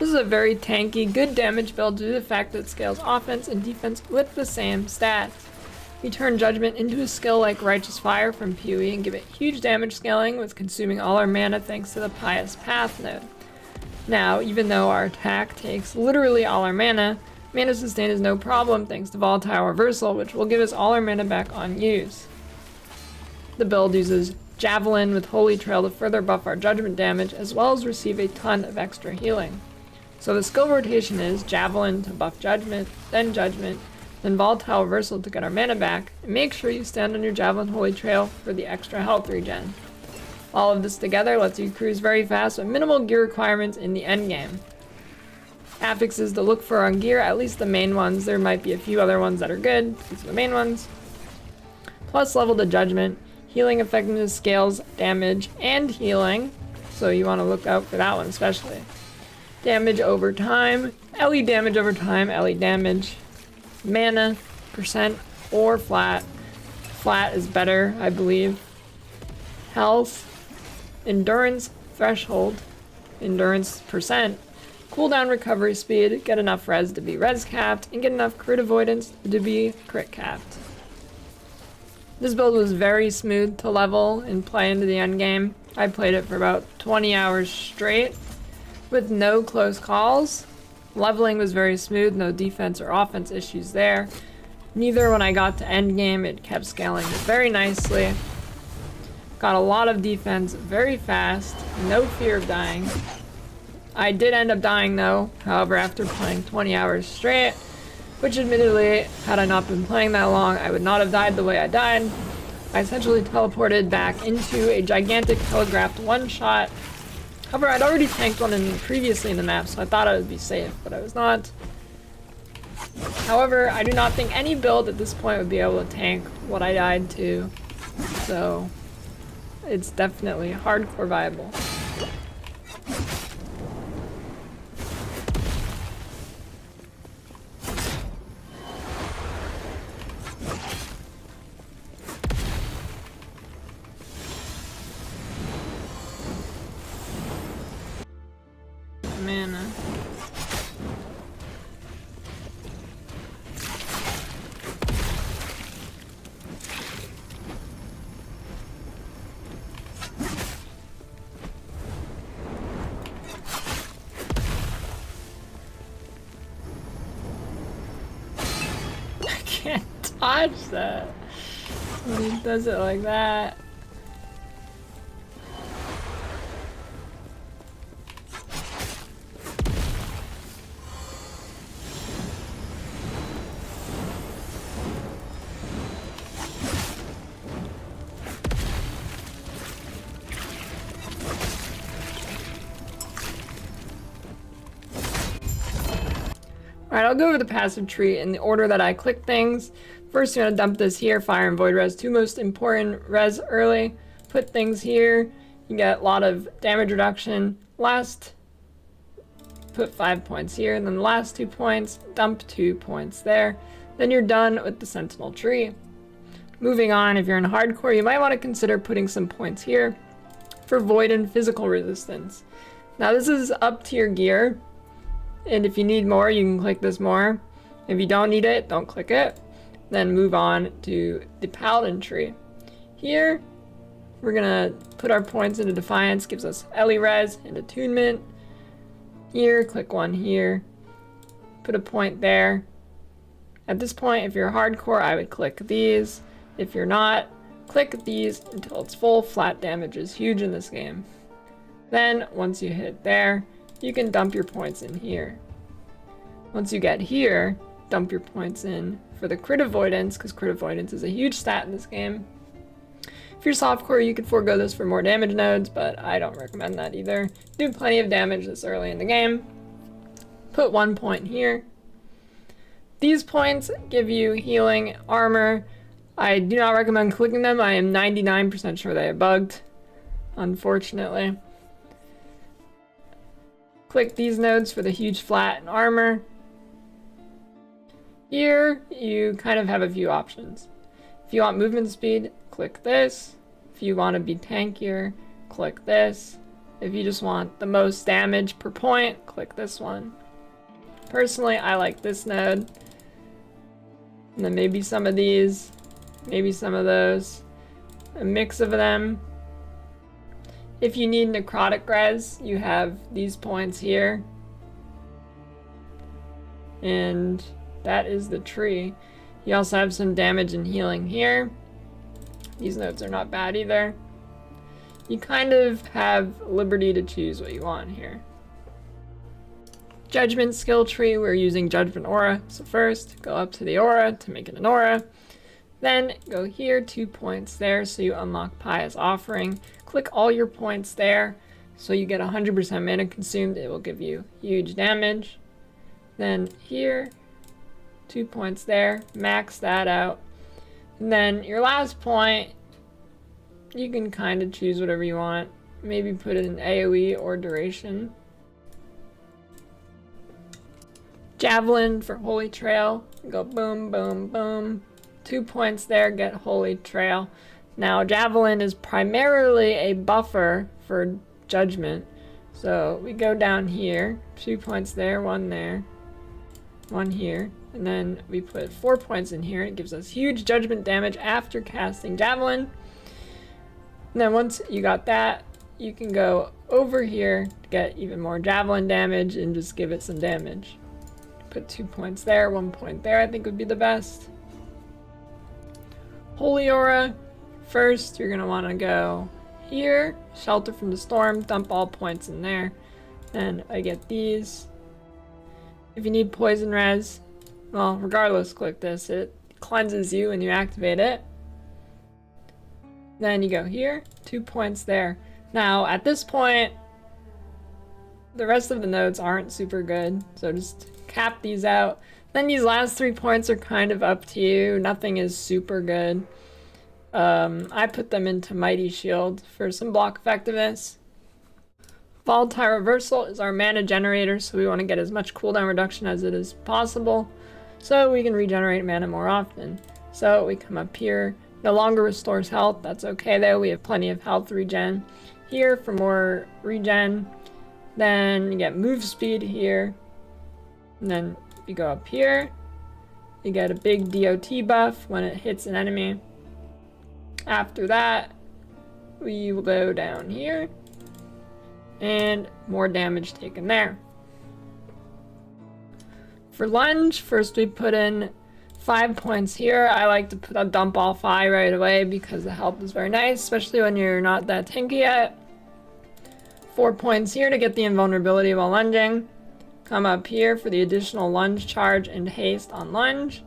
This is a very tanky, good damage build due to the fact that it scales offense and defense with the same stats. We turn Judgment into a skill like Righteous Fire from PoE and give it huge damage scaling with consuming all our mana thanks to the Pious Path node. Now, even though our attack takes literally all our mana sustain is no problem thanks to Volatile Reversal, which will give us all our mana back on use. The build uses Javelin with Holy Trail to further buff our Judgment damage, as well as receive a ton of extra healing. So the skill rotation is Javelin to buff Judgment, then Volatile Reversal to get our mana back, and make sure you stand on your Javelin Holy Trail for the extra health regen. All of this together lets you cruise very fast with minimal gear requirements in the endgame. Affixes to look for on gear, at least the main ones. There might be a few other ones that are good, these are the main ones. Plus level to Judgment, healing effectiveness scales damage and healing, so you want to look out for that one especially. Damage over time, LE damage over time, LE damage. Mana, percent, or flat. Flat is better, I believe. Health, endurance threshold, endurance percent, cooldown recovery speed, get enough res to be res capped, and get enough crit avoidance to be crit capped. This build was very smooth to level and play into the end game. I played it for about 20 hours straight with no close calls. Leveling was very smooth, no defense or offense issues there. Neither when I got to endgame, it kept scaling very nicely. Got a lot of defense very fast, no fear of dying. I did end up dying though, however after playing 20 hours straight, which admittedly, had I not been playing that long, I would not have died the way I died. I essentially teleported back into a gigantic telegraphed one-shot. However, I'd already tanked one previously in the map, so I thought I would be safe, but I was not. However, I do not think any build at this point would be able to tank what I died to, so it's definitely hardcore viable. Mana. I can't dodge that when he does it like that. Alright, I'll go over the passive tree in the order that I click things. First, you're going to dump this here, Fire and Void Res, two most important res early. Put things here, you get a lot of damage reduction. Last, put 5 points here, and then the last 2 points, dump 2 points there. Then you're done with the Sentinel tree. Moving on, if you're in hardcore, you might want to consider putting some points here for Void and Physical Resistance. Now this is up to your gear. And if you need more, you can click this more. If you don't need it, don't click it. Then move on to the Paladin tree. Here, we're gonna put our points into Defiance, gives us LE Res and Attunement. Here, click one here. Put a point there. At this point, if you're hardcore, I would click these. If you're not, click these until it's full. Flat damage is huge in this game. Then, once you hit there, you can dump your points in here. Once you get here, dump your points in for the crit avoidance, because crit avoidance is a huge stat in this game. If you're softcore, you could forego this for more damage nodes, but I don't recommend that either. Do plenty of damage this early in the game. Put 1 point here. These points give you healing, armor. I do not recommend clicking them. I am 99% sure they are bugged, unfortunately. Click these nodes for the huge flat and armor. Here, you kind of have a few options. If you want movement speed, click this. If you want to be tankier, click this. If you just want the most damage per point, click this one. Personally, I like this node. And then maybe some of these, maybe some of those. A mix of them. If you need necrotic res, you have these points here. And that is the tree. You also have some damage and healing here. These nodes are not bad either. You kind of have liberty to choose what you want here. Judgment skill tree, we're using Judgment aura. So first, go up to the aura to make it an aura. Then go here, 2 points there, so you unlock Pious Offering. Click all your points there, so you get 100% mana consumed. It will give you huge damage. Then here, 2 points there, max that out. And then your last point, you can kind of choose whatever you want. Maybe put it in AoE or duration. Javelin for Holy Trail. Go boom, boom, boom. 2 points there, get Holy Trail. Now, Javelin is primarily a buffer for Judgment. So we go down here, 2 points there, 1 there, 1 here. And then we put 4 points in here. It gives us huge Judgment damage after casting Javelin. And then once you got that, you can go over here to get even more Javelin damage and just give it some damage. Put 2 points there, 1 point there, I think would be the best. Holy Aura. First, you're gonna wanna go here, Shelter from the Storm, dump all points in there. And I get these. If you need Poison Res, well, regardless, click this. It cleanses you when you activate it. Then you go here, 2 points there. Now, at this point, the rest of the nodes aren't super good, so just cap these out. Then these last 3 points are kind of up to you. Nothing is super good. I put them into Mighty Shield for some block effectiveness. Volatile Reversal is our mana generator, so we want to get as much cooldown reduction as it is possible, so we can regenerate mana more often. So we come up here. No longer restores health. That's okay though. We have plenty of health regen here for more regen. Then you get move speed here. And then you go up here. You get a big DOT buff when it hits an enemy. After that, we will go down here. And more damage taken there. For lunge, first we put in 5 points here. I like to put a dump all 5 right away because the health is very nice, especially when you're not that tanky yet. 4 points here to get the invulnerability while lunging. Come up here for the additional lunge charge and haste on lunge.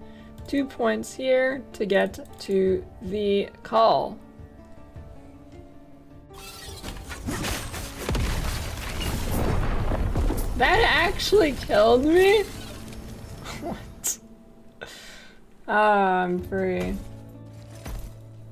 2 points here to get to the call. That actually killed me? What? Ah, I'm free.